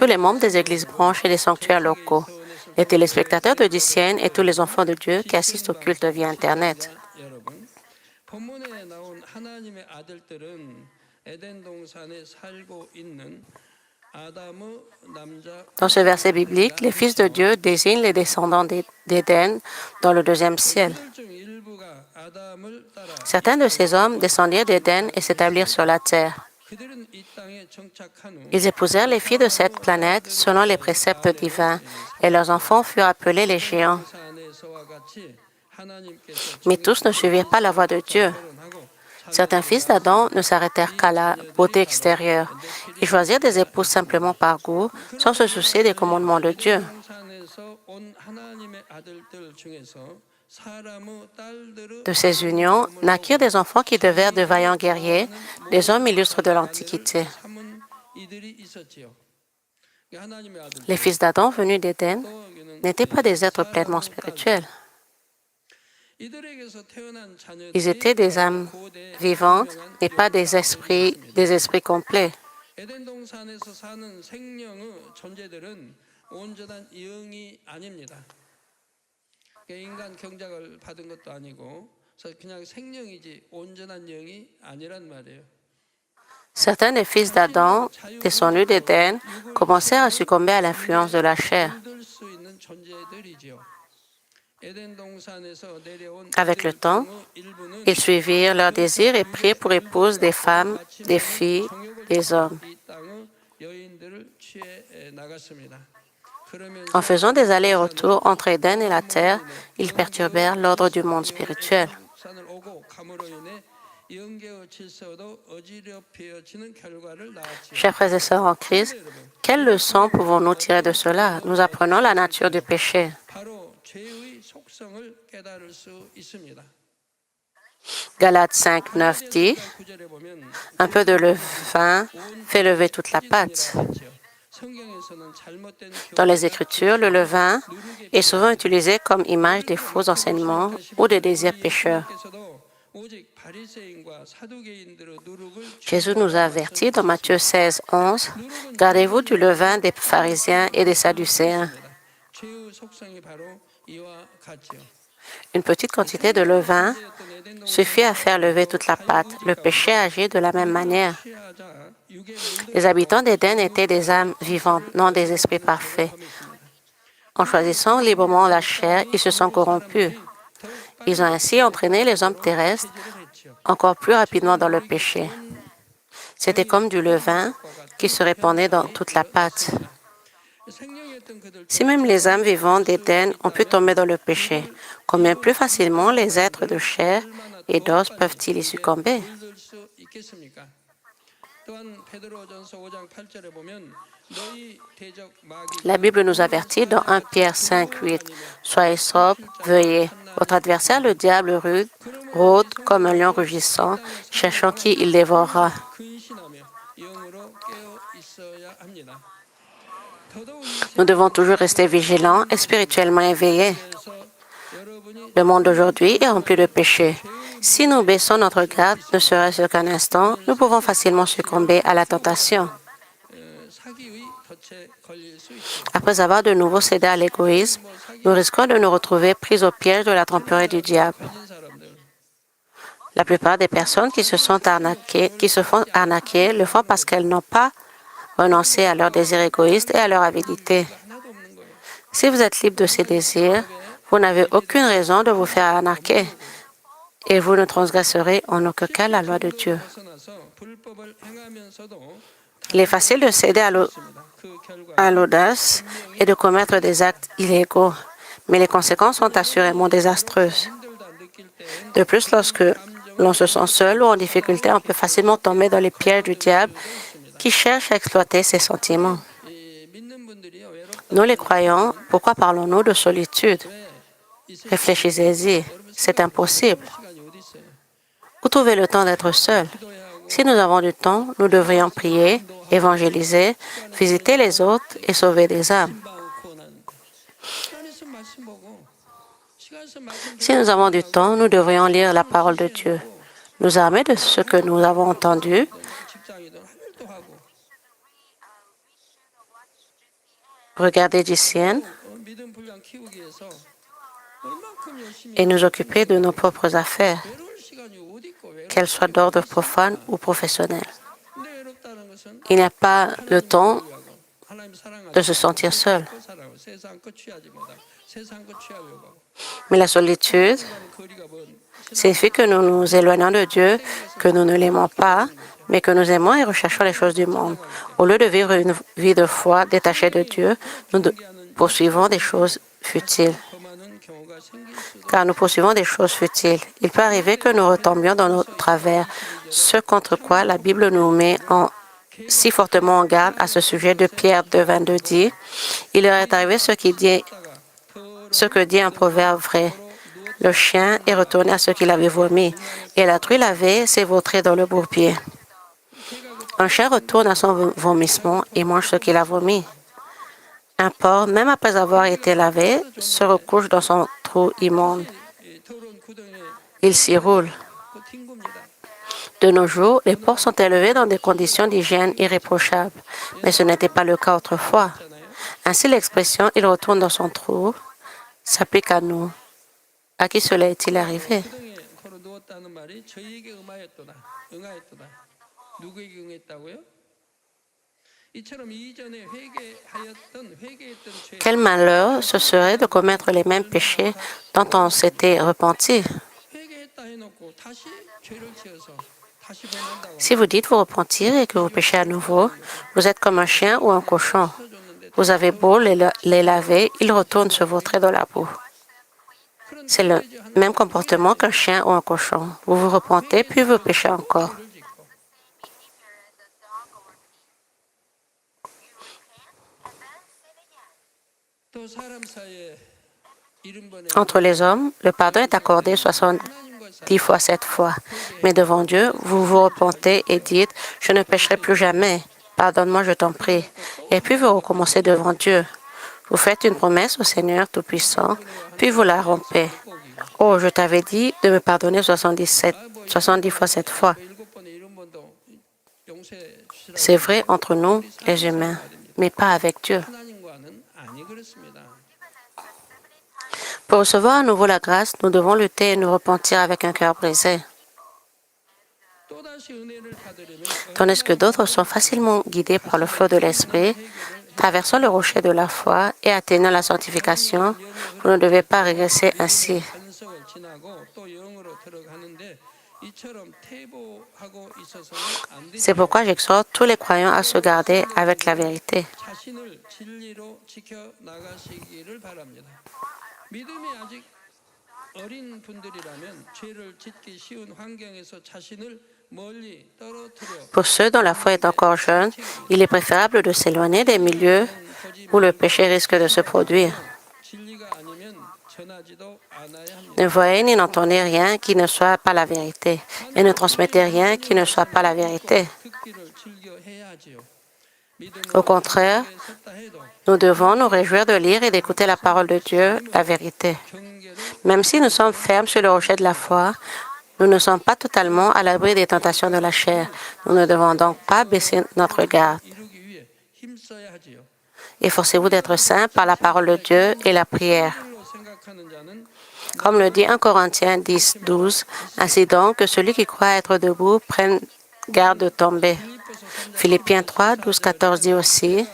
tous les membres des églises branches et des sanctuaires locaux, les téléspectateurs de DCN et tous les enfants de Dieu qui assistent au culte via Internet. 본문에 나온 하나님의 아들들은 에덴 동산에 살고 있는 아담의 남자 Dans ce verset biblique, les fils de Dieu désignent les descendants d'Éden dans le deuxième ciel. 그들 중 일부가 아담을 따라 Certains de ces hommes descendirent d'Éden et s'établirent sur la terre. 그들은 이 땅에 정착한 후 Ils épousèrent les filles de cette planète selon les préceptes divins, et leurs enfants furent appelés les géants. 동산에서와 같이 하나님께서 Mais tous ne suivirent pas la voie de Dieu. 결혼하고 Certains fils d'Adam ne s'arrêtèrent qu'à la beauté extérieure. Ils choisirent des épouses simplement par goût, sans se soucier des commandements de Dieu. 동산에서 온 하나님의 아들들 중에서 사람의 딸들의 De ces unions naquirent des enfants qui devinrent de vaillants guerriers, des hommes illustres de l'Antiquité. 삼은 이들이 있었지요. 하나님의 아들 Les fils d'Adam venus d'Éden n'étaient pas des êtres pleinement spirituels. 이들에게서 태어난 자녀들이 Ils étaient des âmes vivantes, mais pas des esprits complets. 에덴 동산에서 사는 생명의 존재들은 온전한 영이 아닙니다. 인간 경작을 받은 것도 아니고 그냥 생명이지 온전한 영이 아니란 말이에요. Certains des fils d'Adam, descendus d'Éden, commencèrent à succomber à l'influence de la chair. 얻을 수 있는 존재들이지요. 에덴 동산에서 내려온 Avec le temps, 일부는 ils suivirent leurs désirs et prirent pour épouses des femmes, des filles, des hommes. 이 땅의 여인들을 취해 나갔습니다. En faisant des allers-retours entre Éden et la terre, ils perturbèrent l'ordre du monde spirituel. 산을 오고 감으로 인해 영계의 질서도 어지럽혀지는 결과를 낳았지요. Chers frères et sœurs en Christ, quelle leçon pouvons-nous tirer de cela? Nous apprenons la nature du péché. 바로 죄의 속성을 깨달을 수 있습니다. Galates 5, 9 dit, 9절에 보면 un peu de levain fait lever toute la pâte. 성경에서는 잘못된 Dans les Écritures, le levain est souvent utilisé comme image des faux enseignements ou des désirs pécheurs. 교회에서도 오직 바리새인과 사두개인들의 누룩을 Jésus nous a avertis dans Matthieu 16, 11, « Gardez-vous du levain des pharisiens et des sadducéens. » 죄의 속성이 바로 이와 같지요. Une petite quantité de levain suffit à faire lever toute la pâte. Le péché agit de la même manière. 취하자 육의 Les habitants d'Éden étaient des âmes vivantes, non des esprits parfaits. En choisissant librement la chair, ils se sont corrompus. Ils ont ainsi entraîné les hommes terrestres encore plus rapidement dans le péché. C'était comme du levain qui se répandait dans toute la pâte. 생명이었던 그들 Si même les âmes vivantes d'Éden ont pu tomber dans le péché, combien plus facilement les êtres de chair et d'os peuvent-ils y succomber? 물들 수 있겠습니까? 또한 베드로전서 5장 8절에 보면 너희 대적 마귀 La Bible nous avertit dans 1 Pierre 5, 8, « Soyez sobres, veillez. Votre adversaire, le diable, rôde comme un lion rugissant, cherchant qui il dévorera. » 근신하며 영으로 깨어 있어야 합니다. 더더욱 Nous devons toujours rester vigilants et spirituellement éveillés. 그래서 여러분이 Le monde d'aujourd'hui est rempli de péchés. Si nous baissons notre garde, ne serait-ce qu'un instant, nous pouvons facilement succomber à la tentation. 사기의 덫에 걸릴 수 있죠. Après avoir de nouveau cédé à l'égoïsme, nous risquons de nous retrouver pris au piège de la tromperie du diable. 가진 사람들 La plupart des personnes qui se font arnaquer le font parce qu'elles n'ont pas renoncé à leurs désirs égoïstes et à leur avidité. 하나도 없는 거예요. Si vous êtes libre de ces désirs, vous n'avez aucune raison de vous faire arnaquer et vous ne transgresserez en aucun cas la loi de Dieu. 벗어나서 불법을 행하면서도 Il est facile de céder 그 결과 à l'audace et de commettre des actes illégaux, mais les conséquences sont assurément désastreuses. 힘들다 느낄 때 De plus, lorsque l'on se sent seul ou en difficulté, on peut facilement tomber dans les pièges du diable qui cherche à exploiter ses sentiments. 믿는 분들이요 외롭다. Nous les croyants, pourquoi parlons-nous de solitude? Réfléchissez-y, c'est impossible. 시간이 어디 있어요? Où trouver le temps d'être seul? Si nous avons du temps, nous devrions prier, évangéliser, visiter les autres et sauver des âmes. 시간 있으면 말씀 보고 시간 있으면 말씀 Si nous avons du temps, nous devrions lire la parole de Dieu, nous armer de ce que nous avons entendu, 직장이든 할 일도 하고 regarder du ciel 믿음 분량 키우기 위해서 얼만큼 열심히 et nous occuper de nos propres affaires, 외로울 시간이 어디 있고 qu'elles soient 외롭게 d'ordre 어디 profane 있습니까? ou professionnel. 근데 외롭다는 것은 Il n'y a pas le 하나님을 temps 멀리하고 하나님 사랑하지 de se 않고 sentir seul. 세상 것 사랑하고 세상 것 취하지 못하고 세상 것 취하려고 하고 Mais la solitude 하나님과는 거리가 먼 signifie que nous nous éloignons de Dieu, que nous ne l'aimons pas, mais que nous aimons et recherchons les choses du monde. Au lieu de vivre une vie de foi détachée de Dieu, nous poursuivons des choses futiles. 범하는 경우가 생길 수도 Car nous poursuivons des choses futiles. Il peut arriver que nous retombions dans nos travers, ce contre quoi la Bible nous met si fortement en garde à ce sujet de Pierre 2,22 dit, « Il leur est arrivé ce que dit un proverbe vrai. Le chien est retourné à ce qu'il avait vomi, et la truie lavée s'est vautrée dans le bourbier. Un chien retourne à son vomissement et mange ce qu'il a vomi. Un porc, même après avoir été lavé, se recouche dans son trou immonde. 더러운 구덩이에 Il s'y roule. 튕깁니다. De nos jours, les porcs sont élevés dans des conditions d'hygiène irréprochables, mais ce n'était pas le cas autrefois. Ainsi, l'expression « il retourne dans son trou » s'applique à nous. À qui cela est-il arrivé? 구덩이에 걸어 누웠다는 말이 저희에게 응하였도다. 누구에게 응했다고요? 이처럼 이전에 회개했던 죄 Quel malheur ce serait de commettre les mêmes péchés dont on s'était repenti. 회개했다 해놓고 다시 죄를 지어서 다시 범한다고 Si vous dites vous repentir et que vous péchez à nouveau, vous êtes comme un chien ou un cochon. Vous avez beau les laver, ils retournent se vautrer dans la boue. C'est le même comportement qu'un chien ou un cochon. Vous vous repentez, puis vous péchez encore. 죄를 짓고 또 사람 사이에 이른 번에 Entre les hommes, le pardon est accordé 70 fois 7 fois. Mais devant Dieu, vous vous repentez et dites, « Je ne pécherai plus jamais. Pardonne-moi, je t'en prie. » Et puis vous recommencez devant Dieu. Vous faites une promesse au Seigneur Tout-Puissant, puis vous la rompez. « Oh, je t'avais dit de me pardonner 70 fois 7 fois. » 일곱 번에 이른 번도 용서해 주시라고 C'est vrai entre nous, les humains, mais pas avec Dieu. 하나님과는 아니 그렇습니다. Pour recevoir à nouveau la grâce, nous devons lutter et nous repentir avec un cœur brisé. 또다시 은혜를 받으려면 Tandis que d'autres sont facilement guidés par le flot de l'Esprit, traversant le rocher de la foi et atteignant la sanctification, vous ne devez pas régresser ainsi. 반석을 지나고 또 영으로 들어가는데 이처럼 퇴보하고 있어서는 안 되지. C'est pourquoi j'exhorte tous les croyants à se garder avec la vérité. 자신을 진리로 지켜 나가시기를 바랍니다. 믿음이 아직 어린 분들이라면 죄를 짓기 쉬운 환경에서 자신을 멀리 떨어뜨려 Pour ceux dont la foi est encore jeune, il est préférable de s'éloigner des milieux où le péché risque de se produire. 진리가 아니면 전하지도 않아야 합니다. Ne voyez ni n'entendez rien qui ne soit pas la vérité, et ne transmettez rien qui ne soit pas la vérité. 듣기를 즐겨 해야 하지요. Au contraire, 섰다 해도 nous devons nous réjouir de lire et d'écouter la parole de Dieu, la vérité. 경계를 Même si nous sommes fermes sur le rocher de la foi, nous ne sommes pas totalement à l'abri des tentations de la chair. Nous ne devons donc pas baisser notre garde. 이루기 위해 힘써야 하지요. Efforcez-vous d'être saints par la parole de Dieu et la prière. 로 생각하는 자는 Comme le dit 1 Corinthiens 10, 12, ainsi donc que celui qui croit être debout prenne garde de tomber. Philippiens 3, 12, 14 dit aussi,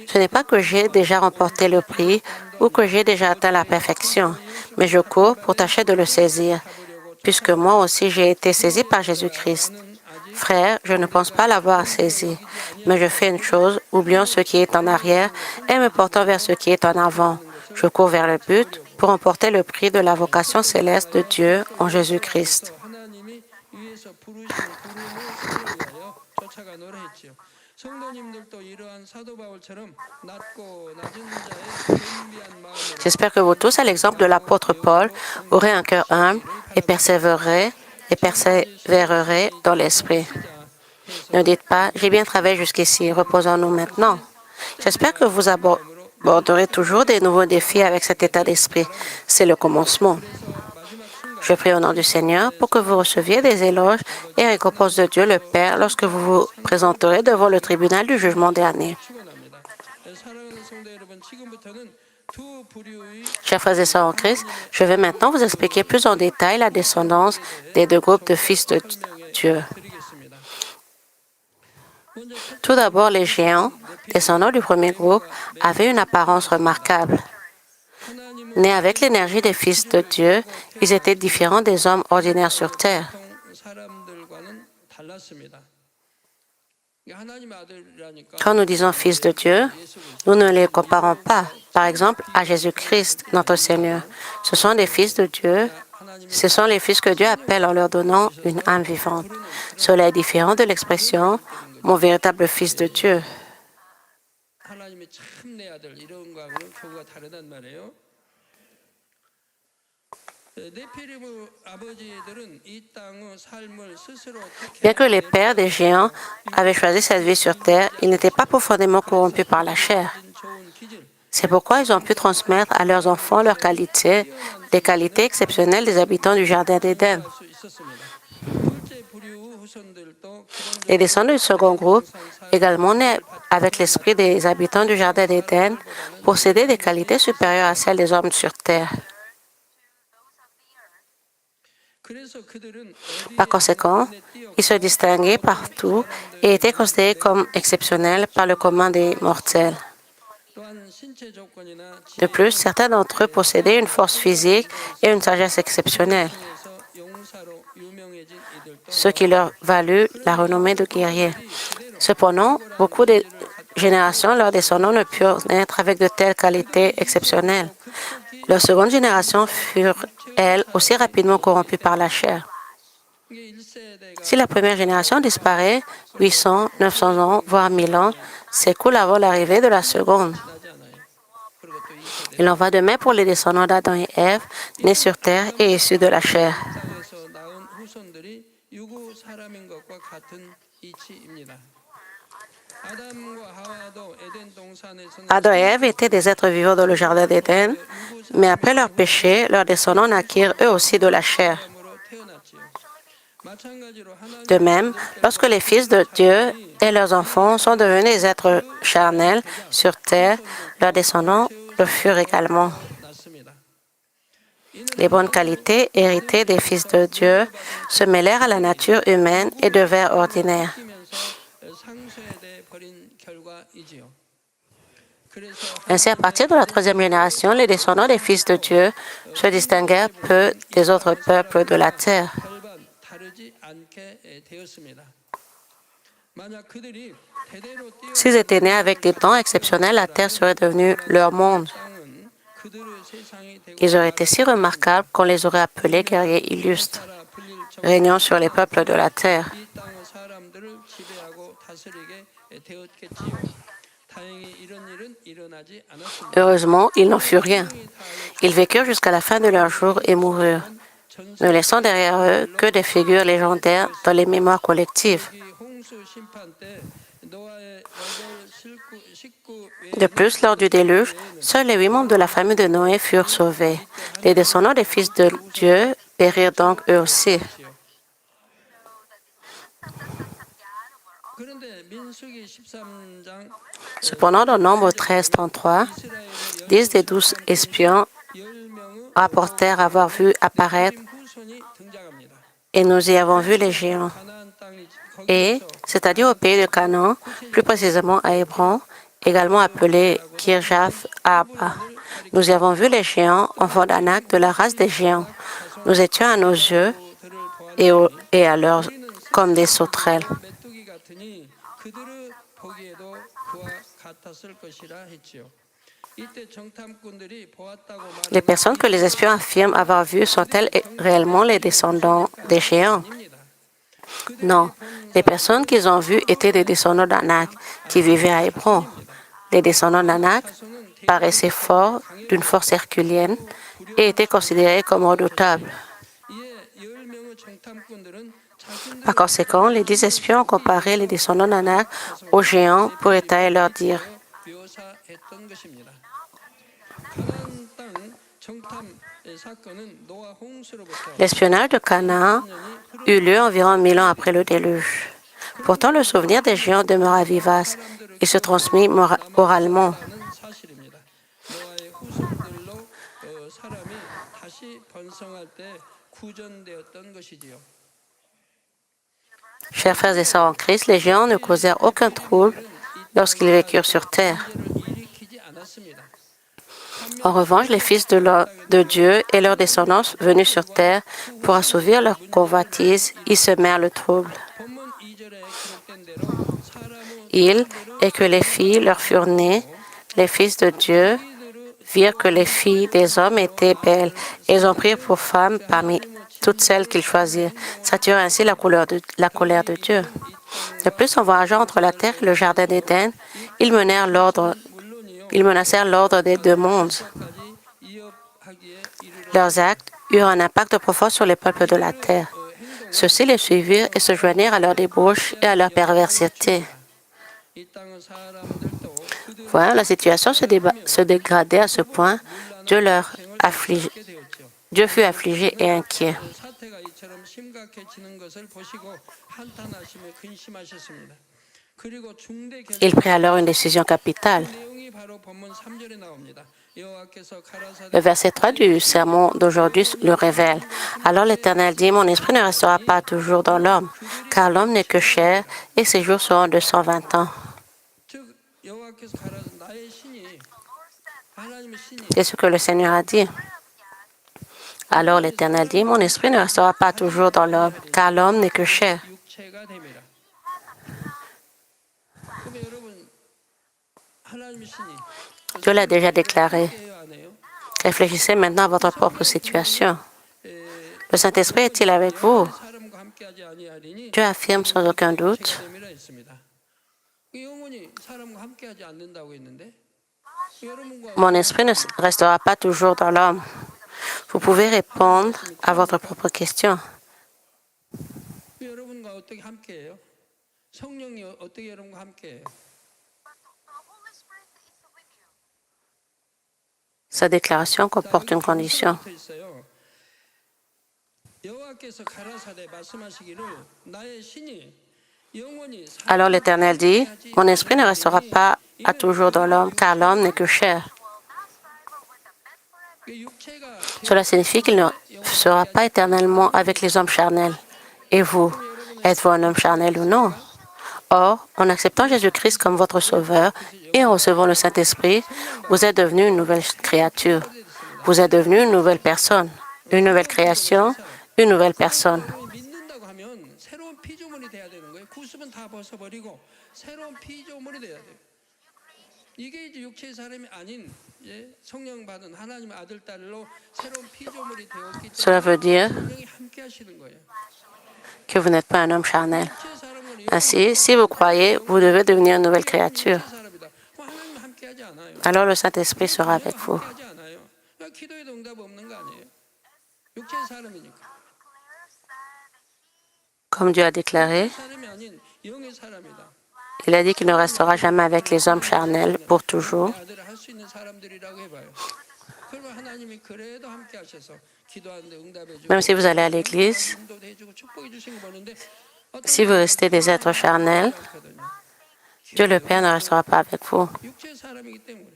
ce n'est pas que j'ai déjà remporté le prix ou que j'ai déjà atteint la perfection, mais je cours pour tâcher de le saisir, puisque moi aussi j'ai été saisi par Jésus-Christ. Frère, je ne pense pas l'avoir saisi, mais je fais une chose, oubliant ce qui est en arrière et me portant vers ce qui est en avant. Je cours vers le but pour remporter le prix de la vocation céleste de Dieu en Jésus-Christ. 하나님이 위에서 부르신 부름을 살기 위하여 쫓아가노라 했지요. 성도님들도 이러한 사도 바울처럼 낮고 낮은 자의 겸비한 마음으로 J'espère que vous tous, à l'exemple de l'apôtre Paul, aurez un cœur humble et persévérerez dans l'esprit. Ne dites pas, j'ai bien travaillé jusqu'ici, reposons-nous maintenant. J'espère que vous aborderez toujours des nouveaux défis avec cet état d'esprit. C'est le commencement. Je prie au nom du Seigneur pour que vous receviez des éloges et récompenses de Dieu le Père lorsque vous vous présenterez devant le tribunal du jugement dernier. 축원합니다. 사랑하는 Chers frères et sœurs en Christ, je vais maintenant vous expliquer plus en détail la descendance des deux groupes de fils de Dieu. Tout d'abord, les géants, descendants du premier groupe, avaient une apparence remarquable. Nés avec l'énergie des fils de Dieu, ils étaient différents des hommes ordinaires sur terre. Quand nous disons fils de Dieu, nous ne les comparons pas, par exemple, à Jésus-Christ, notre Seigneur. Ce sont des fils de Dieu. Ce sont les fils que Dieu appelle en leur donnant une âme vivante. Cela est différent de l'expression « mon véritable fils de Dieu ». Bien que les pères des géants avaient choisi cette vie sur terre, ils n'étaient pas profondément corrompus par la chair. C'est pourquoi ils ont pu transmettre à leurs enfants leurs qualités, les qualités exceptionnelles des habitants du Jardin d'Éden. Les descendants du second groupe, également nés avec l'esprit des habitants du Jardin d'Éden, possédaient des qualités supérieures à celles des hommes sur terre. Par conséquent, ils se distinguaient partout et étaient considérés comme exceptionnels par le commun des mortels. De plus, certains d'entre eux possédaient une force physique et une sagesse exceptionnelle, ce qui leur valut la renommée de guerriers. Cependant, beaucoup de générations, leurs descendants ne purent naître avec de telles qualités exceptionnelles. Leurs secondes générations furent, elles, aussi rapidement corrompues par la chair. Si la première génération disparaît, 800, 900 ans, voire 1000 ans s'écoulent avant l'arrivée de la seconde. Il en va de même pour les descendants d'Adam et Ève, nés sur terre et issus de la chair. Adam et Ève étaient des êtres vivants dans le Jardin d'Éden, mais après leur péché, leurs descendants naquirent eux aussi de la chair. De même, lorsque les fils de Dieu et leurs enfants sont devenus des êtres charnels sur terre, leurs descendants le furent également. Les bonnes qualités héritées des fils de Dieu se mêlèrent à la nature humaine et devinrent ordinaires. Ainsi, à partir de la troisième génération, les descendants des fils de Dieu se distinguèrent peu des autres peuples de la terre. S'ils étaient nés avec des dons exceptionnels, la terre serait devenue leur monde. Ils auraient été si remarquables qu'on les aurait appelés guerriers illustres, régnant sur les peuples de la terre. Heureusement, il n'en fut rien. Ils vécurent jusqu'à la fin de leur jour et moururent, ne laissant derrière eux que des figures légendaires dans les mémoires collectives. De plus, lors du déluge, seuls les 8 membres de la famille de Noé furent sauvés. Les descendants des fils de Dieu périrent donc eux aussi. Cependant, dans Nombre 13, 33, 10 des 12 espions rapportèrent avoir vu apparaître et nous y avons vu les géants. Et, c'est-à-dire au pays de Canaan, plus précisément à Hébron, également appelé Kirjath Arba. Nous y avons vu les géants, enfants d'Anak, de la race des géants. Nous étions à nos yeux et à leurs comme des sauterelles. Les personnes que les espions affirment avoir vues sont-elles réellement les descendants des géants? Non, les personnes qu'ils ont vues étaient des descendants d'Anak qui vivaient à Hébron. Les descendants d'Anak paraissaient forts, d'une force herculienne, et étaient considérés comme redoutables. Par conséquent, les 10 espions ont comparé les descendants d'Anak aux géants pour étayer leur dire. L'espionnage de Canaan eut lieu environ 1000 ans après le déluge. Pourtant, le souvenir des géants demeura vivace et se transmit oralement. 육성들로 사람이 다시 번성할 때 구전되었던 것이지요. Chers frères et sœurs en Christ, les géants ne causèrent aucun trouble lorsqu'ils vécurent sur terre. 일으키지 않았습니다. En revanche, les fils de Dieu et leurs descendants venus sur terre pour assouvir leur convoitise, y semèrent le trouble. 본문 2절에 기록된 대로 Ils, et que les filles leur furent nées, les fils de Dieu virent que les filles des hommes étaient belles, et ils en prirent pour femmes parmi toutes celles qu'ils choisirent, s'attirant ainsi la colère de Dieu. De plus, en voyageant entre la terre et le jardin d'Éden, ils menacèrent l'ordre des deux mondes. Leurs actes eurent un impact profond sur les peuples de la terre. Ceux-ci les suivirent et se joignirent à leur débauche et à leur perversité. Voilà, la situation se dégradait à ce point. Dieu fut affligé et inquiet. 사태가 이처럼 심각해지는 것을 보시고 한탄하시며 근심하셨습니다. 그리고 중대 Il prit alors une décision capitale. 내용이 바로 본문 3절에 나옵니다. 여호와께서 가라사대 Le verset 3 du sermon d'aujourd'hui le révèle. Alors l'Éternel dit, mon esprit ne restera pas toujours dans l'homme, car l'homme n'est que chair et ses jours seront de 120 ans. 즉 여호와께서 가라사 나의 신이 하나님의 신이 C'est ce que le Seigneur a dit. Alors l'Éternel dit, mon esprit ne restera pas toujours dans l'homme, car l'homme n'est que chair. 육체가 됩니다. 그럼 여러분 하나님의 신이 Dieu l'a déjà déclaré. 해야 안 해요? Réfléchissez maintenant à votre propre situation. Le Saint-Esprit est-il avec vous? 사람과 함께하지 아니하리니 Dieu affirme sans aucun doute. 됨이라 했습니다. 영혼이 사람과 함께하지 않는다고 했는데 여러분과 Mon esprit ne restera pas toujours dans l'homme. Vous pouvez répondre à votre propre question. 여러분과 어떻게 함께해요? 성령이 어떻게 여러분과 함께해요? Sa déclaration comporte une condition. 여호와께서 가라사대 말씀하시기를 나의 신이 영원히 Alors l'Éternel dit, mon esprit ne restera pas à toujours dans l'homme, car l'homme n'est que chair. 육체가 Cela signifie qu'il ne sera pas éternellement avec les hommes charnels. Et vous, êtes-vous un homme charnel ou non? Or, en acceptant Jésus-Christ comme votre Sauveur et en recevant le Saint-Esprit, vous êtes devenu une nouvelle créature. Vous êtes devenu une nouvelle personne, une nouvelle création, une nouvelle personne. 믿는다고 하면 새로운 피조물이 돼야 되는 거예요. 구습은 다 벗어버리고 새로운 피조물이 돼야 돼요. 이게 이제 육체의 사람이 아닌 성령 받은 하나님의 아들 딸로 새로운 피조물이 되었기 Cela veut dire 때문에 성령이 함께 하시는 거예요. que vous n'êtes pas un homme charnel. 육체의 사람은 Ainsi, si vous croyez, vous devez devenir une nouvelle créature. 육체의 사람이다. 그럼 하나님 함께 하지 않아요. Alors le Saint-Esprit sera avec vous. 함께 하지 않아요. 그러니까 기도에도 응답 없는 거 아니에요. 육체의 사람이니까. Comme Dieu a déclaré, 사람이 아닌 영의 사람이다. il a dit qu'il ne restera jamais avec les hommes charnels pour toujours. 아들을 할 수 있는 사람들이라고 해봐요. 그러면 하나님이 그래도 함께 하셔서 기도하는데 응답해주고 Même si vous allez à l'église, 인도도 해주고 축복해 주신 거 보는데 si vous restez des êtres charnels, Dieu le Père ne restera pas avec vous. 육체의 사람이기 때문에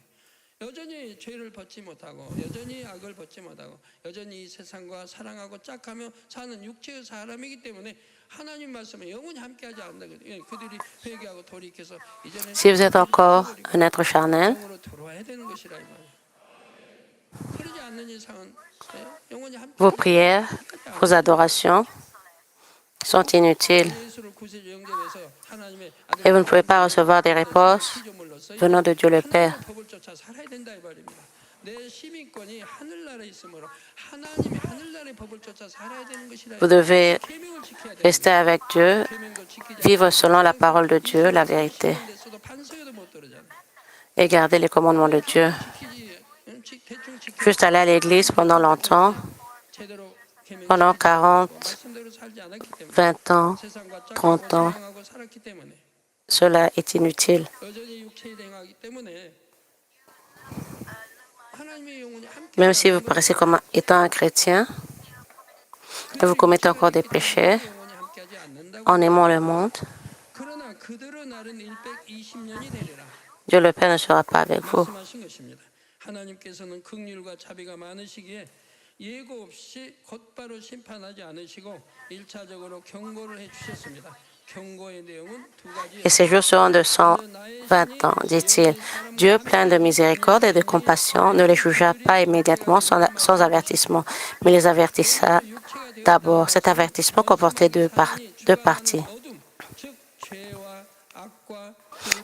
여전히 죄를 벗지 못하고 여전히 악을 벗지 못하고 여전히 이 세상과 사랑하고 짝하며 사는 육체의 사람이기 때문에 하나님 말씀에 영원히 함께하지 않는다. 그들이 회개하고 돌이켜서 이제는 Si vous êtes encore un être charnel, 영으로 돌아와야 되는 것이라 이 말이에요. 그러지 않는 이상은 영원히 함께 vos prières, vos adorations sont inutiles 예수를 구세주 영접해서 하나님의 et vous ne pouvez pas recevoir des réponses venant de Dieu le Père. 법을 쫓아 살아야 된다 이 말입니다. 내 시민권이 하늘나라에 있으므로 하나님의 하늘나라의 법을 쫓아 살아야 되는 것이라. Vous devez 계명을 지켜야 돼. rester avec Dieu, 계명도 지키지 vivre selon la parole de Dieu, la vérité, 않았어도 반석에도 못 들어잖아. et garder les commandements de Dieu. 지키지 대충 지키 Juste aller à l'église pendant longtemps, 제대로 계명 pendant 40, 말씀대로 살지 않았기 때문에 20 ans, 세상과 30 짝하고 ans, 사랑하고 살았기 때문에 cela est inutile. 여전히 육체에 행하기 때문에 하나님의 영혼이 함께 Même si vous paraissez comme étant un chrétien, et vous commettez encore des péchés 영혼이 함께하지 않는다고. en aimant le monde, 그러나 그들은 나른 120년이 되리라 Dieu le Père ne sera pas avec vous. 말씀하신 것입니다. 하나님께서는 긍휼과 자비가 많으시기에 예고 없이 곧바로 심판하지 않으시고 1차적으로 경고를 해주셨습니다. 경고의 내용은 두 가지였습니다. Et ces jours seront de 120 ans, dit-il. Dieu, plein de miséricorde et de compassion, ne les jugea pas immédiatement sans avertissement, mais les avertissa d'abord. Cet avertissement comportait deux parties.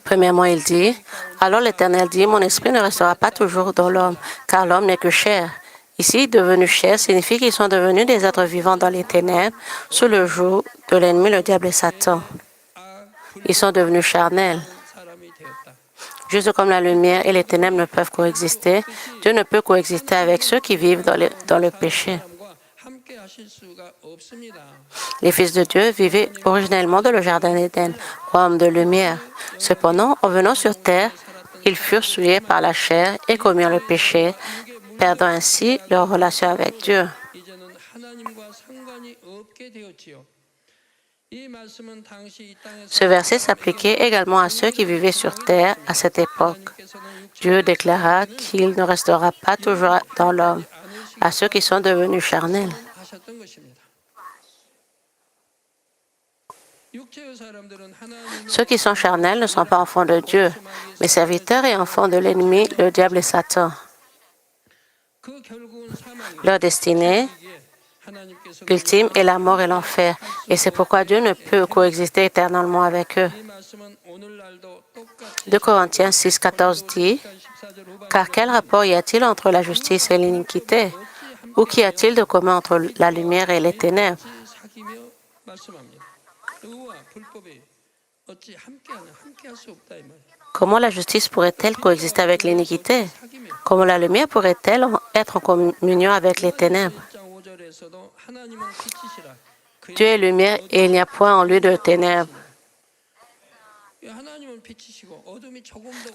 Premièrement, il dit, « Alors l'Éternel dit, mon esprit ne restera pas toujours dans l'homme, car l'homme n'est que chair. » Ici, devenu chair signifie qu'ils sont devenus des êtres vivants dans les ténèbres, sous le joug de l'ennemi, le diable et Satan. Ils sont devenus charnels. Juste comme la lumière et les ténèbres ne peuvent coexister, Dieu ne peut coexister avec ceux qui vivent dans le péché. Les fils de Dieu vivaient originellement dans le jardin d'Éden, royaume de lumière. Cependant, en venant sur terre, ils furent souillés par la chair et commirent le péché, perdant ainsi leur relation avec Dieu. Ce verset s'appliquait également à ceux qui vivaient sur terre à cette époque. Dieu déclara qu'il ne restera pas toujours dans l'homme, à ceux qui sont devenus charnels. Ceux qui sont charnels ne sont pas enfants de Dieu, mais serviteurs et enfants de l'ennemi, le diable et Satan. Leur destinée ultime est la mort et l'enfer, et c'est pourquoi Dieu ne peut coexister éternellement avec eux. 2 Corinthiens 6, 14 dit, « Car quel rapport y a-t-il entre la justice et l'iniquité? Ou qu'y a-t-il de commun entre la lumière et les ténèbres? » Comment la justice pourrait-elle coexister avec l'iniquité? Comment la lumière pourrait-elle être en communion avec les ténèbres? Dieu est lumière et il n'y a point en lui de ténèbres.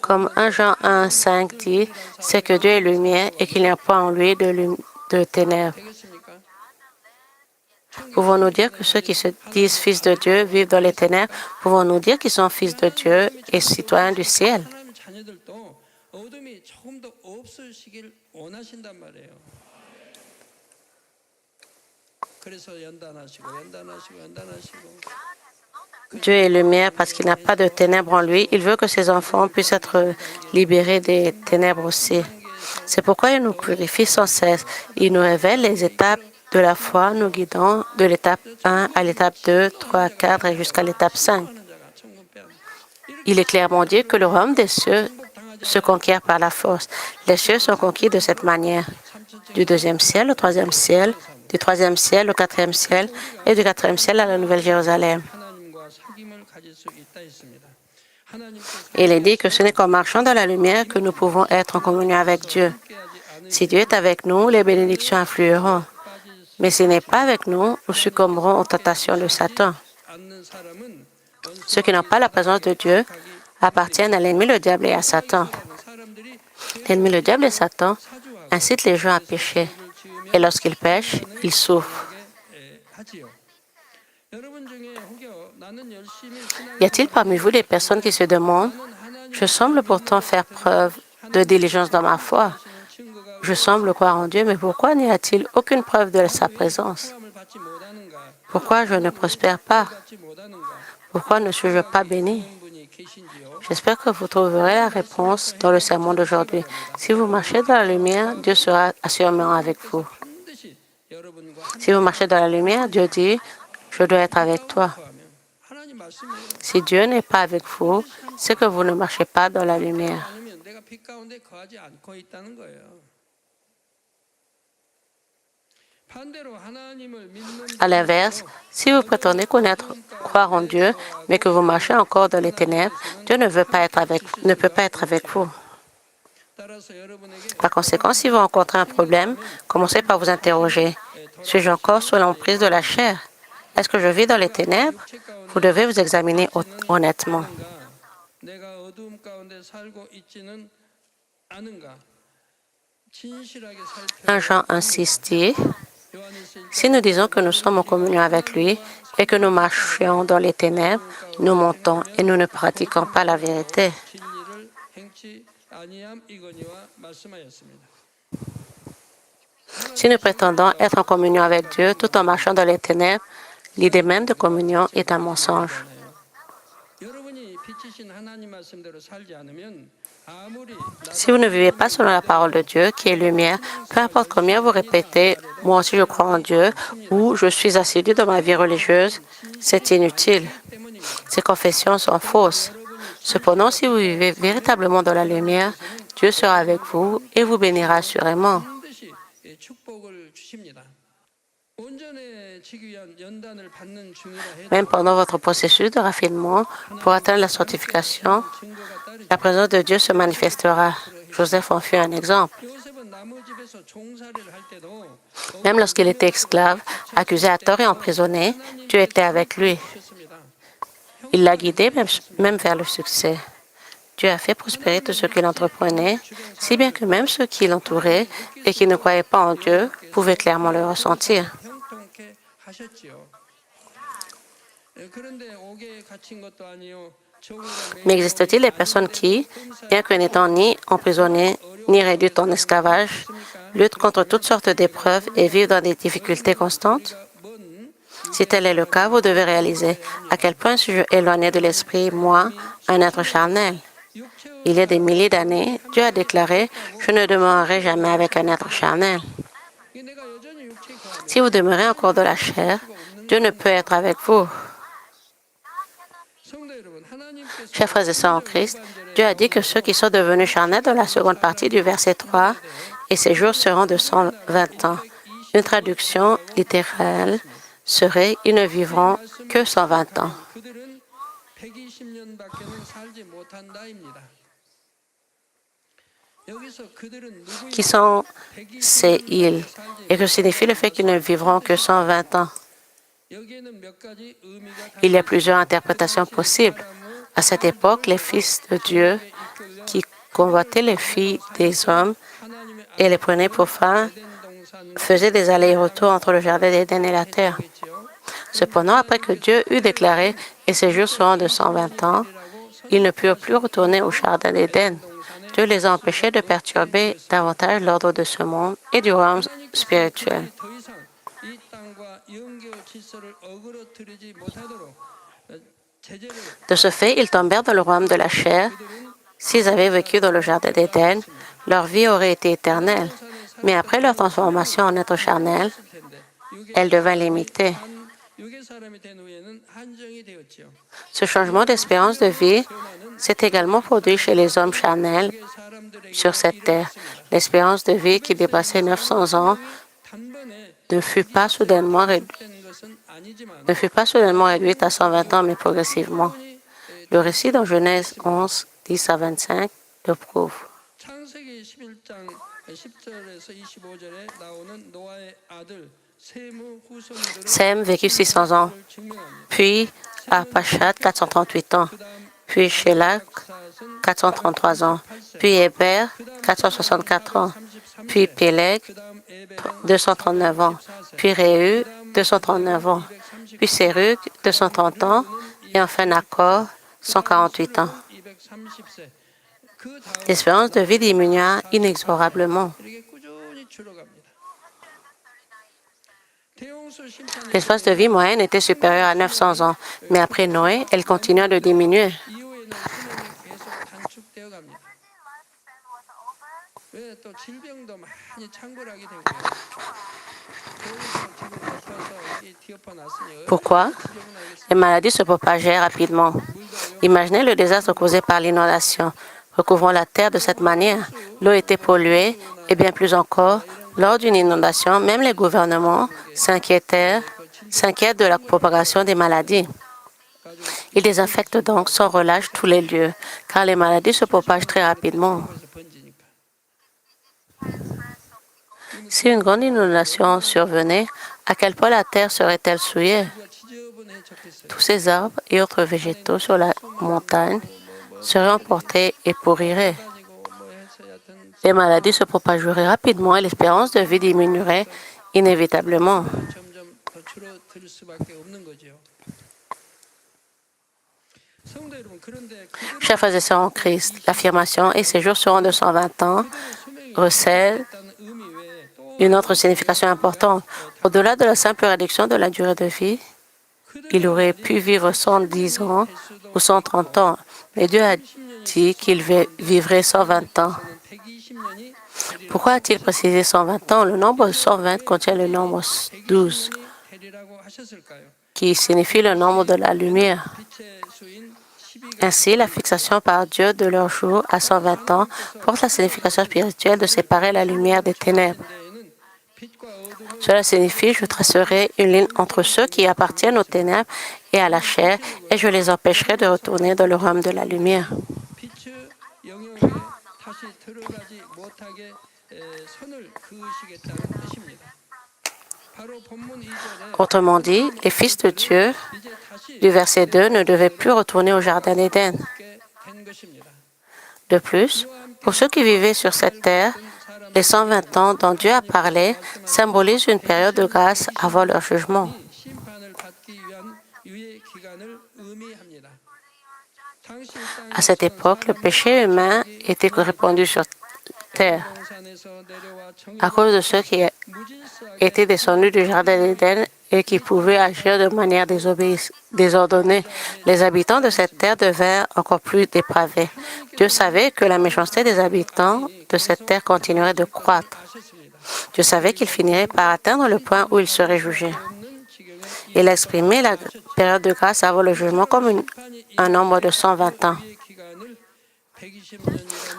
Comme 1 Jean 1, 5 dit, c'est que Dieu est lumière et qu'il n'y a point en lui de ténèbres. Pouvons-nous dire que ceux qui se disent fils de Dieu vivent dans les ténèbres? Pouvons-nous dire qu'ils sont fils de Dieu et citoyens du ciel? Dieu est lumière parce qu'il n'a pas de ténèbres en lui. Il veut que ses enfants puissent être libérés des ténèbres aussi. C'est pourquoi il nous purifie sans cesse. Il nous révèle les étapes de la foi, nous guidant de l'étape 1 à l'étape 2, 3, 4 et jusqu'à l'étape 5. Il est clairement dit que le royaume des cieux se conquiert par la force. Les cieux sont conquis de cette manière. Du deuxième ciel au troisième ciel, du troisième ciel au quatrième ciel et du quatrième ciel à la Nouvelle Jérusalem. Il est dit que ce n'est qu'en marchant dans la lumière que nous pouvons être en communion avec Dieu. Si Dieu est avec nous, les bénédictions afflueront. Mais s'il n'est pas avec nous, nous succomberons aux tentations de Satan. Ceux qui n'ont pas la présence de Dieu appartiennent à l'ennemi, le diable et à Satan. L'ennemi, le diable et Satan incitent les gens à pécher. Et lorsqu'ils pêchent, ils souffrent. Y a-t-il parmi vous des personnes qui se demandent, « Je semble pourtant faire preuve de diligence dans ma foi. Je semble croire en Dieu, mais pourquoi n'y a-t-il aucune preuve de sa présence? Pourquoi je ne prospère pas? Pourquoi ne suis-je pas béni? » J'espère que vous trouverez la réponse dans le sermon d'aujourd'hui. Si vous marchez dans la lumière, Dieu sera assurément avec vous. Si vous marchez dans la lumière, Dieu dit, « Je dois être avec toi. » Si Dieu n'est pas avec vous, c'est que vous ne marchez pas dans la lumière. À l'inverse, si vous prétendez croire en Dieu, mais que vous marchez encore dans les ténèbres, Dieu ne peut pas être avec vous. Par conséquent, si vous rencontrez un problème, commencez par vous interroger. Suis-je encore sous l'emprise de la chair? Est-ce que je vis dans les ténèbres? Vous devez vous examiner honnêtement. 1 Jean 1,6 dit, « Si nous disons que nous sommes en communion avec lui et que nous marchions dans les ténèbres, nous mentons et nous ne pratiquons pas la vérité. » 아니함 이거니와 말씀하였습니다. Si nous prétendons être en communion avec Dieu tout en marchant dans les ténèbres, l'idée même de communion est un mensonge. 여러분이 빛이신 하나님 말씀대로 살지 않으면 아무리 Si vous ne vivez pas selon la parole de Dieu, qui est lumière, peu importe combien vous répétez « Moi aussi je crois en Dieu » ou « Je suis assidu dans ma vie religieuse », c'est inutile. Ces confessions sont fausses. Cependant, si vous vivez véritablement dans la lumière, Dieu sera avec vous et vous bénira assurément. 반드시 축복을 주십니다. 온전해지기 위한 연단을 받는 중이라 Même 해도 pendant votre processus de raffinement, pour atteindre la sanctification, la présence de Dieu se manifestera. Joseph en fut un exemple. 요셉은 나무집에서 종살이를 할 때도 Même lorsqu'il était esclave, accusé à tort et emprisonné, Dieu était avec lui. 주셨습니다. Il l'a guidé même vers le succès. Dieu a fait prospérer tout ce qu'il entreprenait, si bien que même ceux qui l'entouraient et qui ne croyaient pas en Dieu pouvaient clairement le ressentir. 형통케 하셨지요. 그런데 옥에 갇힌 것도 아니요. Mais existe-t-il des personnes qui, bien que n'étant ni emprisonnées ni réduites en esclavage, luttent contre toutes sortes d'épreuves et vivent dans des difficultés constantes? Si tel est le cas, vous devez réaliser à quel point suis-je éloigné de l'esprit, moi, un être charnel. Il y a des milliers d'années, Dieu a déclaré « Je ne demeurerai jamais avec un être charnel ». Si vous demeurez encore de la chair, Dieu ne peut être avec vous. Chers frères et sœurs en Christ, Dieu a dit que ceux qui sont devenus charnels dans la seconde partie du verset 3, et ces jours seront de 120 ans. Une traduction littérale serait « Ils ne vivront que 120 ans ». Qui sont ces îles et que signifie le fait qu'ils ne vivront que 120 ans? Il y a plusieurs interprétations possibles. À cette époque, les fils de Dieu qui convoitaient les filles des hommes et les prenaient pour femmes faisaient des allers-retours entre le jardin d'Éden et la terre. Cependant, après que Dieu eut déclaré « Et ces jours seront de 120 ans », ils ne purent plus retourner au jardin d'Éden. Dieu les a empêchés de perturber davantage l'ordre de ce monde et du royaume spirituel. De ce fait, ils tombèrent dans le royaume de la chair. S'ils avaient vécu dans le jardin d'Éden, leur vie aurait été éternelle. Mais après leur transformation en être charnel, elle devint limitée. Ce changement d'espérance de vie s'est également produit chez les hommes charnels sur cette terre. L'espérance de vie qui dépassait 900 ans ne fut pas soudainement réduite à 120 ans, mais progressivement. Le récit dans Genèse 11, 10 à 25 le prouve. Sem vécut 600 ans, puis Arpachad 438 ans, puis Shelah 433 ans, puis Héber 464 ans, puis Péleg 239 ans, puis Réhu 239 ans, puis Sérug 230 ans, et enfin Nacor 148 ans. L'espérance de vie diminua inexorablement. L'espérance de vie moyenne était supérieure à 900 ans, mais après Noé, elle continua de diminuer. Pourquoi? Les maladies se propageaient rapidement. Imaginez le désastre causé par l'inondation. Recouvrant la terre de cette manière, l'eau était polluée et bien plus encore, lors d'une inondation, même les gouvernements s'inquiètent de la propagation des maladies. Ils désinfectent donc sans relâche tous les lieux, car les maladies se propagent très rapidement. Si une grande inondation survenait, à quel point la terre serait-elle souillée? Tous ces arbres et autres végétaux sur la montagne seraient emportés et pourriraient. Les maladies se propageraient rapidement et l'espérance de vie diminuerait inévitablement. Chers frères et sœurs en Christ, l'affirmation « et ces jours seront de 120 ans » recèle une autre signification importante. Au-delà de la simple réduction de la durée de vie, il aurait pu vivre 110 ans ou 130 ans, mais Dieu a dit qu'il vivrait 120 ans. Pourquoi a-t-il précisé 120 ans? Le nombre 120 contient le nombre 12, qui signifie le nombre de la lumière. Ainsi, la fixation par Dieu de leur jour à 120 ans porte la signification spirituelle de séparer la lumière des ténèbres. Cela signifie, je tracerai une ligne entre ceux qui appartiennent aux ténèbres et à la chair, et je les empêcherai de retourner dans le royaume de la lumière. Autrement dit, les fils de Dieu du verset 2 ne devaient plus retourner au jardin d'Éden. De plus, pour ceux qui vivaient sur cette terre, les 120 ans dont Dieu a parlé symbolisent une période de grâce avant leur jugement. À cette époque, le péché humain était répandu sur terre. À cause de ceux qui étaient descendus du jardin d'Éden et qui pouvaient agir de manière désordonnée, les habitants de cette terre devinrent encore plus dépravés. Dieu savait que la méchanceté des habitants de cette terre continuerait de croître. Dieu savait qu'ils finiraient par atteindre le point où ils seraient jugés. Il a exprimé la période de grâce avant le jugement comme un nombre de 120 ans.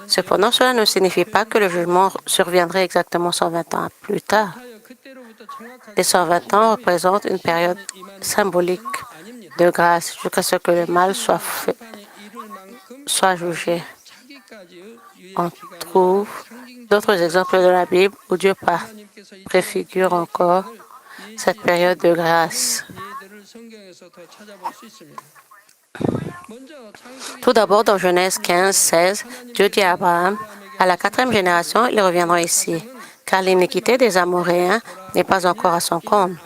Cependant, cela ne signifie pas que le jugement surviendrait exactement 120 ans plus tard. Les 120 ans représentent une période symbolique de grâce jusqu'à ce que le mal soit jugé. On trouve d'autres exemples de la Bible où Dieu préfigure encore cette période de grâce. Tout d'abord, dans Genèse 15, 16, Dieu dit à Abraham, « À la 4e génération, ils reviendront ici, car l'iniquité des Amoréens n'est pas encore à son comble. »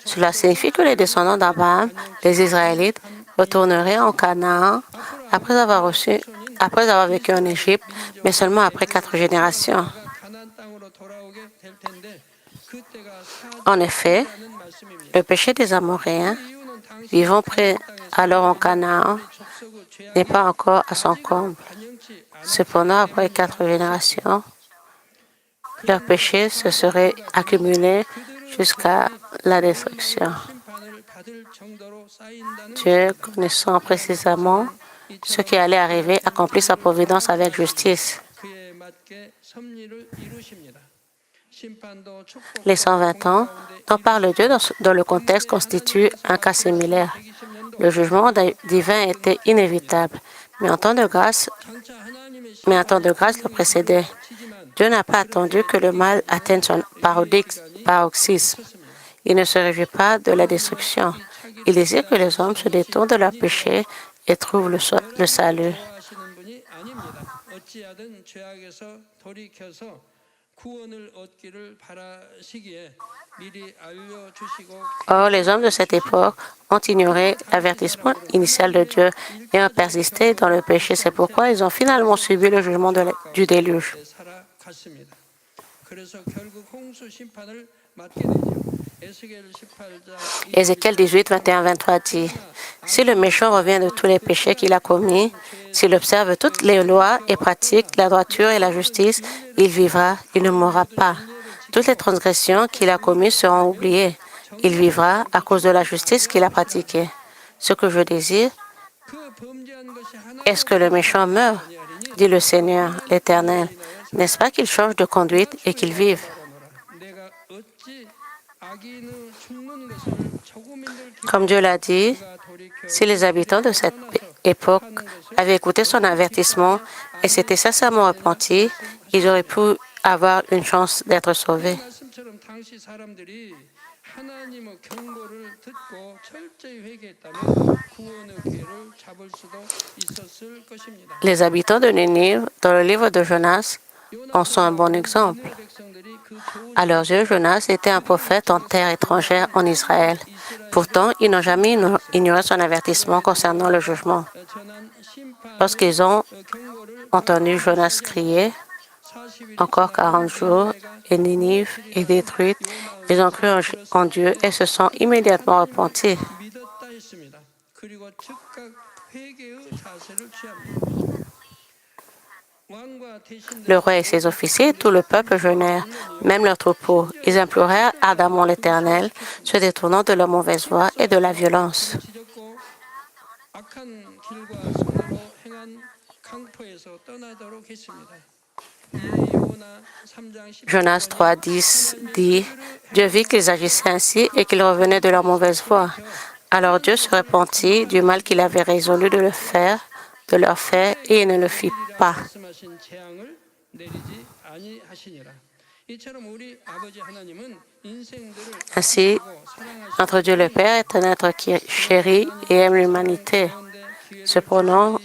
Cela signifie que les descendants d'Abraham, les Israélites, retourneraient en Canaan après avoir vécu en Égypte, mais seulement après 4 générations. En effet, le péché des Amoréens, vivant près alors en Canaan, n'est pas encore à son comble. Cependant, après 4 générations, leur péché se serait accumulé jusqu'à la destruction. Dieu, connaissant précisément ce qui allait arriver, accomplit sa providence avec justice. Les 120 ans dont parle Dieu dans le contexte constituent un cas similaire. Le jugement divin était inévitable, mais un temps de grâce le précédait. Dieu n'a pas attendu que le mal atteigne son paroxysme. Il ne se réjouit pas de la destruction. Il désire que les hommes se détournent de leur péché et trouvent le salut. Or, les hommes de cette époque ont ignoré l'avertissement initial de Dieu et ont persisté dans le péché. C'est pourquoi ils ont finalement subi le jugement du déluge. Ézéchiel 18, 21, 23 dit, « Si le méchant revient de tous les péchés qu'il a commis, s'il observe toutes les lois et pratique la droiture et la justice, il vivra, il ne mourra pas. Toutes les transgressions qu'il a commises seront oubliées. Il vivra à cause de la justice qu'il a pratiquée. Ce que je désire, est-ce que le méchant meure, dit le Seigneur, l'Éternel. N'est-ce pas qu'il change de conduite et qu'il vive? » Comme Dieu l'a dit, si les habitants de cette époque avaient écouté son avertissement et s'étaient sincèrement repentis, ils auraient pu avoir une chance d'être sauvés. Les habitants de Ninive, dans le livre de Jonas, en sont un bon exemple. À leurs yeux, Jonas était un prophète en terre étrangère en Israël. Pourtant, ils n'ont jamais ignoré son avertissement concernant le jugement. Lorsqu'ils ont entendu Jonas crier, encore 40 jours, et Ninive est détruite, ils ont cru en Dieu et se sont immédiatement repentis. Le roi et ses officiers et tout le peuple jeûnèrent, même leurs troupeaux. Ils implorèrent ardemment l'Éternel, se détournant de leur mauvaise voie et de la violence. Jonas 3:10 dit, Dieu vit qu'ils agissaient ainsi et qu'ils revenaient de leur mauvaise voie. Alors Dieu se repentit du mal qu'il avait résolu de leur faire, et il ne le fit pas. Ainsi, notre Dieu le Père est un être qui chérit et aime l'humanité. Cependant,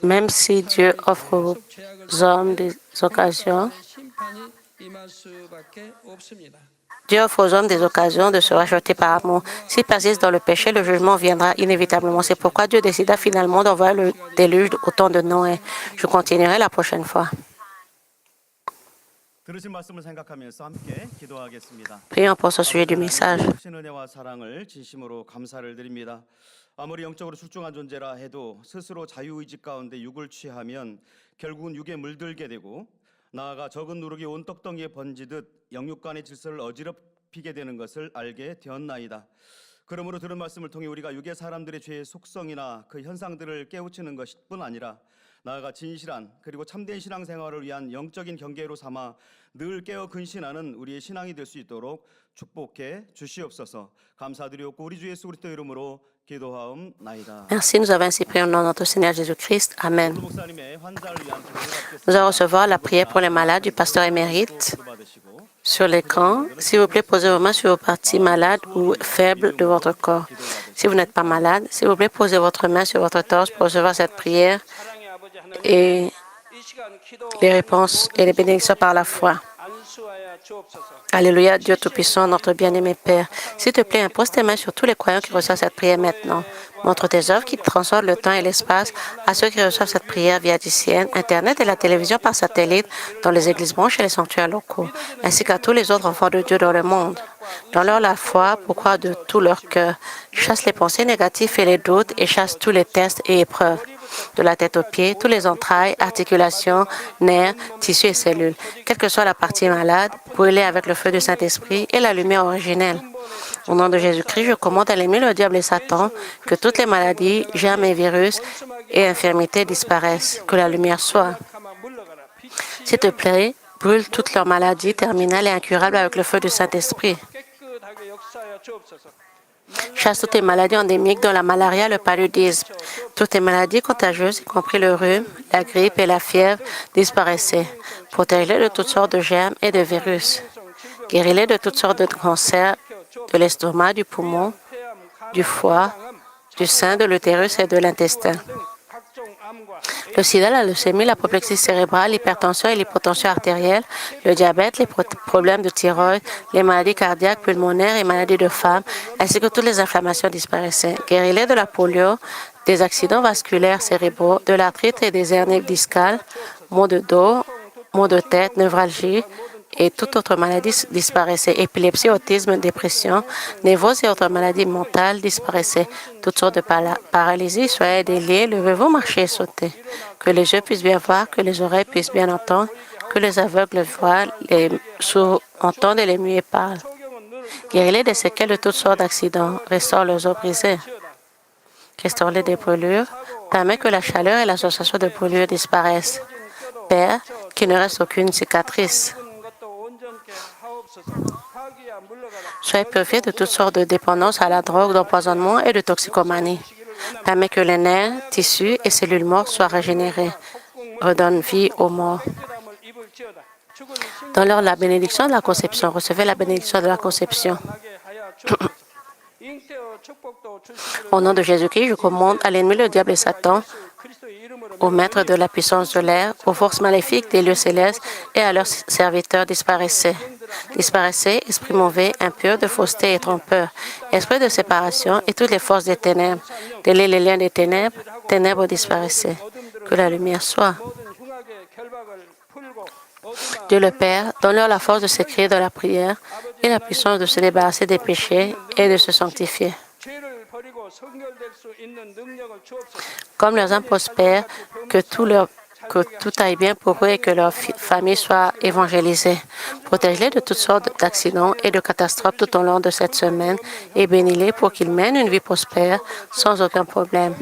même si Dieu offre aux hommes des occasions, Dieu offre aux hommes des occasions de se racheter par amour. S'ils persistent dans le péché, le jugement viendra inévitablement. C'est pourquoi Dieu décida finalement d'envoyer le déluge au temps de Noé. Je continuerai la prochaine fois. Prions pour ce sujet du message. 아무리 영적으로 출중한 존재라 해도 스스로 자유의지 가운데 육을 취하면 결국은 육에 물들게 되고 나아가 적은 누룩이 온 떡덩이에 번지듯 영육간의 질서를 어지럽히게 되는 것을 알게 되었나이다. 그러므로 들은 말씀을 통해 우리가 육의 사람들의 죄의 속성이나 그 현상들을 깨우치는 것뿐 아니라 나아가 진실한 그리고 참된 신앙생활을 위한 영적인 경계로 삼아 늘 깨어 근신하는 우리의 신앙이 될 수 있도록 축복해 주시옵소서. 감사드리옵고 우리 주 예수 그리스도 이름으로 기도하옵나이다. Merci, nous avons ainsi prié au nom de notre Seigneur Jésus-Christ. Amen. Nous allons recevoir la prière pour les malades du pasteur émérite sur l'écran. S'il vous plaît, posez vos mains sur vos parties malades ou faibles de votre corps. Si vous n'êtes pas malade, s'il vous plaît, posez votre main sur votre torse pour recevoir cette prière et les réponses et les bénédictions par la foi. Alléluia, Dieu Tout-Puissant, notre bien-aimé Père. S'il te plaît, impose tes mains sur tous les croyants qui reçoivent cette prière maintenant. Montre tes œuvres qui transcendent le temps et l'espace à ceux qui reçoivent cette prière via DCN, Internet et la télévision par satellite dans les églises branches et les sanctuaires locaux, ainsi qu'à tous les autres enfants de Dieu dans le monde. Donne-leur la foi pour croire de tout leur cœur. Chasse les pensées négatives et les doutes et chasse tous les tests et épreuves. De la tête aux pieds, tous les entrailles, articulations, nerfs, tissus et cellules. Quelle que soit la partie malade, brûlez avec le feu du Saint-Esprit et la lumière originelle. Au nom de Jésus-Christ, je commande à l'ennemi, le diable et Satan, que toutes les maladies, germes et virus et infirmités disparaissent, que la lumière soit. S'il te plaît, brûle toutes leurs maladies terminales et incurables avec le feu du Saint-Esprit. Chasse toutes les maladies endémiques dont la malaria, le paludisme. Toutes les maladies contagieuses, y compris le rhume, la grippe et la fièvre, disparaissaient. Protège-les de toutes sortes de germes et de virus. Guéris-les de toutes sortes de cancers, de l'estomac, du poumon, du foie, du sein, de l'utérus et de l'intestin. Le sida, la leucémie, l'apoplexie cérébrale, l'hypertension et l'hypotension artérielle, le diabète, les problèmes de thyroïde, les maladies cardiaques, pulmonaires et maladies de femmes, ainsi que toutes les inflammations disparaissaient. Guéris-les de la polio, des accidents vasculaires cérébraux, de l'arthrite et des hernies discales, maux de dos, maux de tête, névralgie, et toute autre maladie disparaissait. Épilepsie, autisme, dépression, névrose et autres maladies mentales disparaissaient. Toutes sortes de paralysie, soyez déliés, levez-vous, marchez et sautez. Que les yeux puissent bien voir, que les oreilles puissent bien entendre, que les aveugles voient, les sourds entendent et les muets parlent. Guéris-les des séquelles de toutes sortes d'accidents, restaure leurs os brisés. Restaure-les des brûlures, permet que la chaleur et l'association de brûlures disparaissent. Père, qu'il ne reste aucune cicatrice. Soyez purifiés de toutes sortes de dépendances à la drogue, d'empoisonnement et de toxicomanie. Permet que les nerfs, tissus et cellules mortes soient régénérés. Redonne vie aux morts. Donne-leur la bénédiction de la conception. Recevez la bénédiction de la conception. Au nom de Jésus-Christ, je commande à l'ennemi, le diable et Satan, aux maîtres de la puissance de l'air, aux forces maléfiques des lieux célestes et à leurs serviteurs, disparaissez. Disparaissez, esprit mauvais, impur, de fausseté et trompeur, esprit de séparation et toutes les forces des ténèbres. Délai les liens des ténèbres, ténèbres disparaissaient, que la lumière soit. Dieu le Père, donne-leur la force de s'écrier de la prière et la puissance de se débarrasser des péchés et de se sanctifier. Comme leurs âmes prospèrent, que tout aille bien pour eux et que leur famille soit évangélisée. Protège-les de toutes sortes d'accidents et de catastrophes tout au long de cette semaine et bénis-les pour qu'ils mènent une vie prospère sans aucun problème.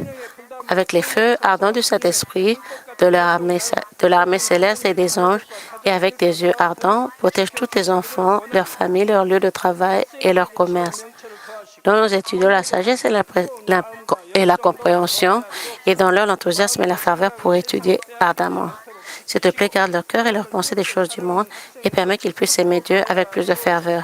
Avec les feux ardents du Saint-Esprit, de l'armée céleste et des anges, et avec des yeux ardents, protège tous tes enfants, leurs familles, leurs lieux de travail et leur commerce. Donne aux étudiants la sagesse et la compréhension, et donne-leur l'enthousiasme et la ferveur pour étudier ardemment. S'il te plaît, garde leur cœur et leur pensée des choses du monde, et permets qu'ils puissent aimer Dieu avec plus de ferveur.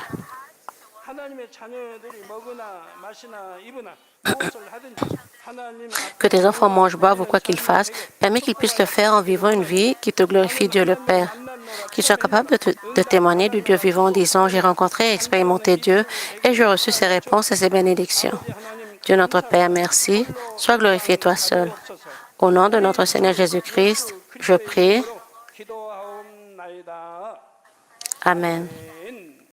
Que tes enfants mangent, boivent ou quoi qu'ils fassent, permets qu'ils puissent le faire en vivant une vie qui te glorifie, Dieu le Père. Qu'ils soient capables de témoigner du Dieu vivant en disant « J'ai rencontré et expérimenté Dieu et j'ai reçu ses réponses et ses bénédictions. » Dieu notre Père, merci. Sois glorifié toi seul. Au nom de notre Seigneur Jésus-Christ, je prie. Amen.